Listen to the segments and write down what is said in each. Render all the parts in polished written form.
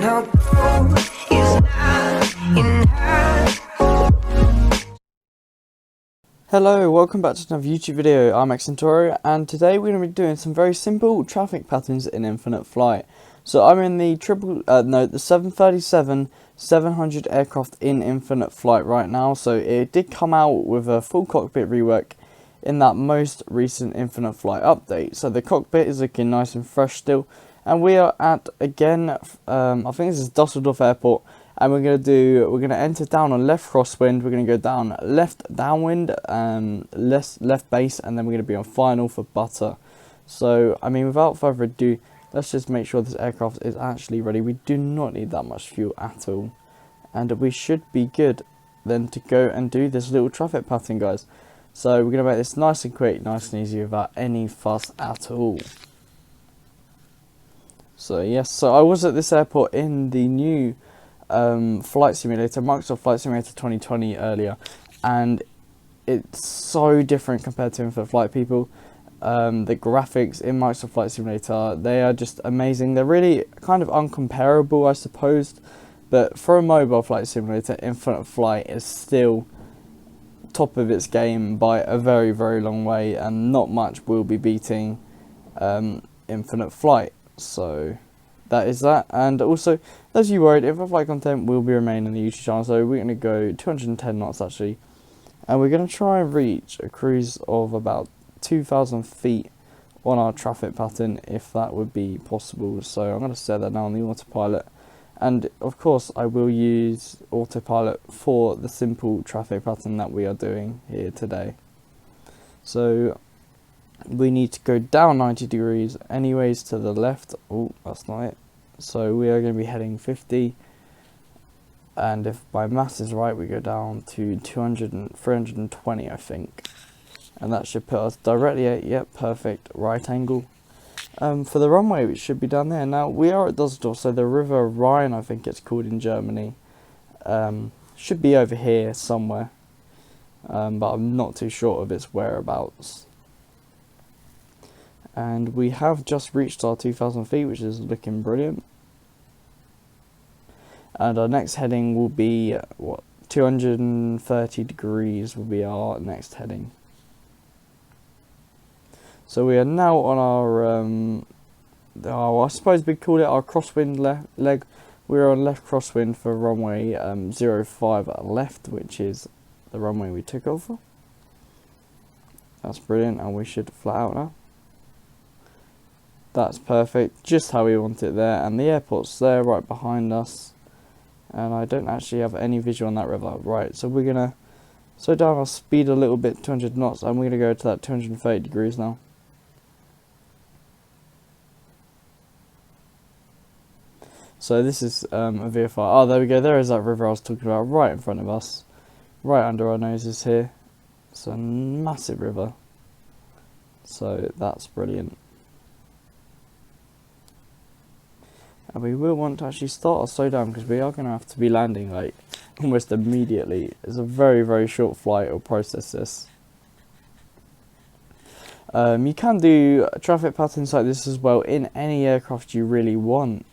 no is not enough. Hello, welcome back to another YouTube video. I'm Xentorogaming, and today we're going to be doing some very simple traffic patterns in infinite flight. So I'm in the the 737-700 aircraft in infinite flight right now. So it did come out with a full cockpit rework in that most recent infinite flight update. So the cockpit is looking nice and fresh still, and we are at, again, I think this is Dusseldorf Airport. And we're gonna enter down on left crosswind. We're gonna go down left downwind, left base, and then we're gonna be on final for butter. So I mean, without further ado, let's just make sure this aircraft is actually ready. We do not need that much fuel at all, and we should be good then to go and do this little traffic pattern, guys. So we're gonna make this nice and quick, nice and easy, without any fuss at all. So yes, so I was at this airport in the new flight simulator, Microsoft Flight Simulator 2020 earlier, and it's so different compared to infinite flight, people. The graphics in Microsoft Flight Simulator, they are just amazing. They're really kind of uncomparable, I suppose, but for a mobile flight simulator, infinite flight is still top of its game by a very, very long way, and not much will be beating infinite flight. So that is that. And also, as you worried, infinite flight content will be remaining on the YouTube channel, so we're going to go 210 knots actually, and we're going to try and reach a cruise of about 2,000 feet on our traffic pattern, if that would be possible. So I'm going to set that now on the autopilot, and of course I will use autopilot for the simple traffic pattern that we are doing here today. So we need to go down 90 degrees anyways to the left. Oh, that's not it. So we are going to be heading 50, and if my maths is right, we go down to 320, I think, and that should put us directly at, yep, perfect, right angle for the runway, which should be down there. Now we are at Dusseldorf, so the River Rhine, I think it's called in Germany, should be over here somewhere, but I'm not too sure of its whereabouts. And we have just reached our 2,000 feet, which is looking brilliant. And our next heading will be, 230 degrees will be our next heading. So we are now on our, I suppose we'd call it our crosswind leg. We're on left crosswind for runway 05 left, which is the runway we took over. That's brilliant, and we should flat out now. That's perfect, just how we want it there, and the airport's there right behind us, and I don't actually have any visual on that river. Right, so we're gonna slow down our speed a little bit, 200 knots, and we're gonna go to that 230 degrees now. So this is a VFR. Oh, there we go, there is that river I was talking about, right in front of us, right under our noses here. It's a massive river, so that's brilliant. And we will want to actually start our slowdown, because we are going to have to be landing like almost immediately. It's a very, very short flight or process this. You can do traffic patterns like this as well in any aircraft you really want,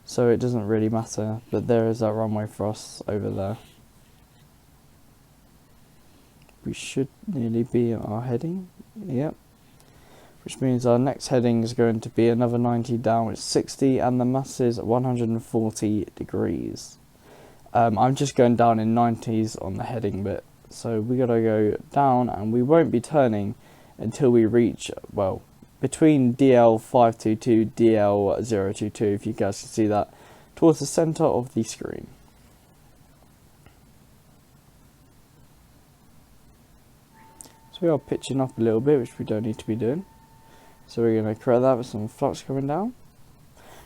so it doesn't really matter. But there is that runway for us over there. We should nearly be at our heading. Yep. Which means our next heading is going to be another 90 down, which is 60, and the mass is 140 degrees. I'm just going down in 90s on the heading bit, so we gotta go down, and we won't be turning until we reach, well, between DL522, DL022, if you guys can see that, towards the center of the screen. So we are pitching up a little bit, which we don't need to be doing. So we're going to correct that with some flux coming down.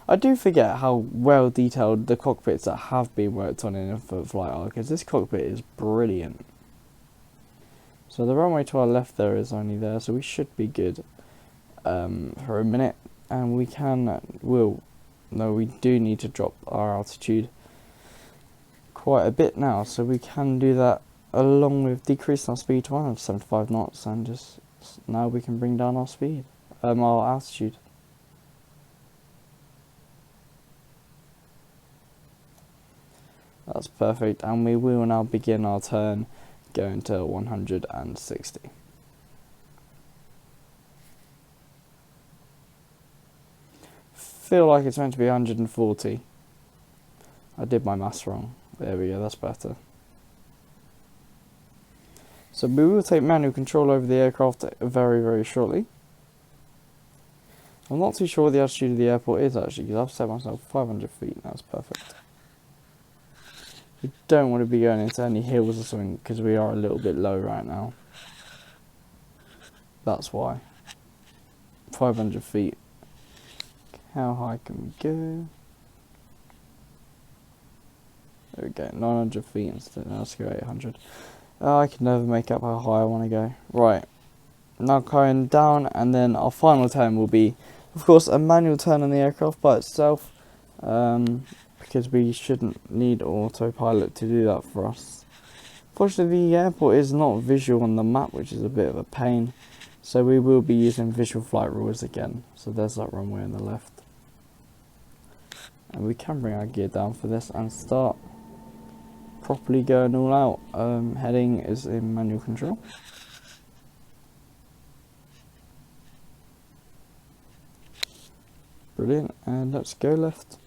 I do forget how well detailed the cockpits that have been worked on in infinite flight are, because this cockpit is brilliant. So the runway to our left there is only there, so we should be good for a minute. And we we do need to drop our altitude quite a bit now, so we can do that along with decreasing our speed to 175 knots, and just now we can bring down our speed. Our altitude. That's perfect, and we will now begin our turn going to 160. Feel like it's meant to be 140. I did my maths wrong. There we go, that's better. So we will take manual control over the aircraft very, very shortly. I'm not too sure what the altitude of the airport is actually, because I've set myself 500 feet. That's perfect. We don't want to be going into any hills or something, because we are a little bit low right now. That's why. 500 feet. How high can we go? There we go, 900 feet instead. Now let's go 800. I can never make up how high I want to go. Right, now going down, and then our final turn will be, of course, a manual turn on the aircraft by itself, because we shouldn't need autopilot to do that for us. Fortunately, the airport is not visual on the map, which is a bit of a pain, so we will be using visual flight rules again. So there's that runway on the left, and we can bring our gear down for this and start properly going all out. Heading is in manual control. Brilliant, and let's go left.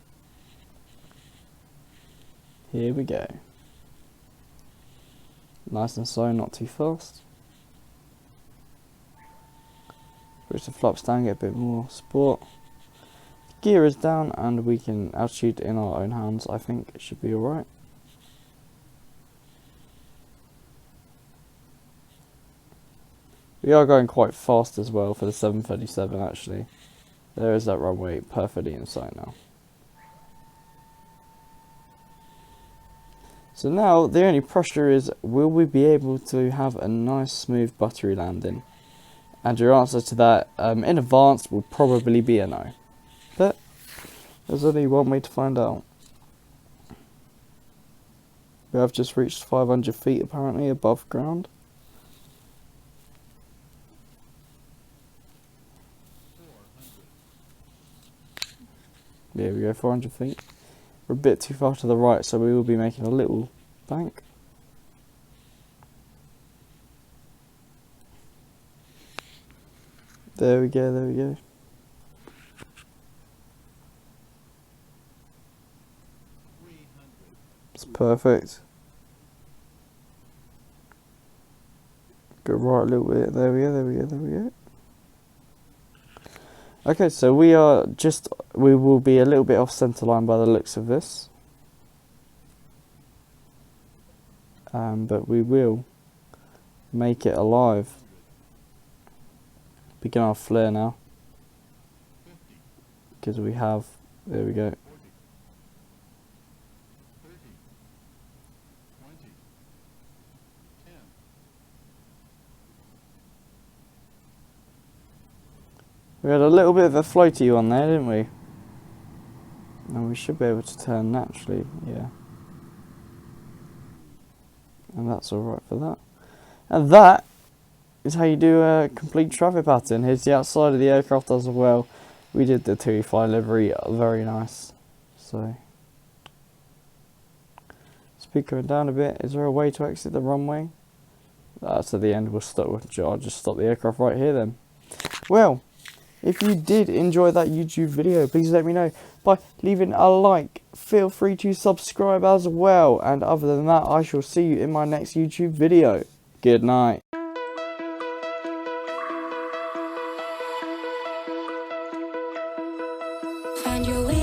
Here we go. Nice and slow, not too fast. Push the flaps down, get a bit more sport. Gear is down, and we can altitude in our own hands. I think it should be alright. We are going quite fast as well for the 737 actually. There is that runway perfectly in sight now. So now the only pressure is, will we be able to have a nice smooth buttery landing? And your answer to that in advance will probably be a no. But there's only one way to find out. We have just reached 500 feet apparently above ground. There we go, 400 feet. We're a bit too far to the right, so we will be making a little bank. There we go, there we go. It's perfect. Go right a little bit, there we go, there we go, there we go. Okay, so we will be a little bit off centre line by the looks of this. But we will make it alive. Begin our flare now. Because we have, there we go. We had a little bit of a floaty one there, didn't we? And we should be able to turn naturally, yeah. And that's alright for that. And that is how you do a complete traffic pattern. Here's the outside of the aircraft as well. We did the 2E livery, very nice. So, speed going down a bit. Is there a way to exit the runway? That's at the end. I'll just stop the aircraft right here then. Well, if you did enjoy that YouTube video, please let me know by leaving a like. Feel free to subscribe as well. And other than that, I shall see you in my next YouTube video. Good night. Find your way.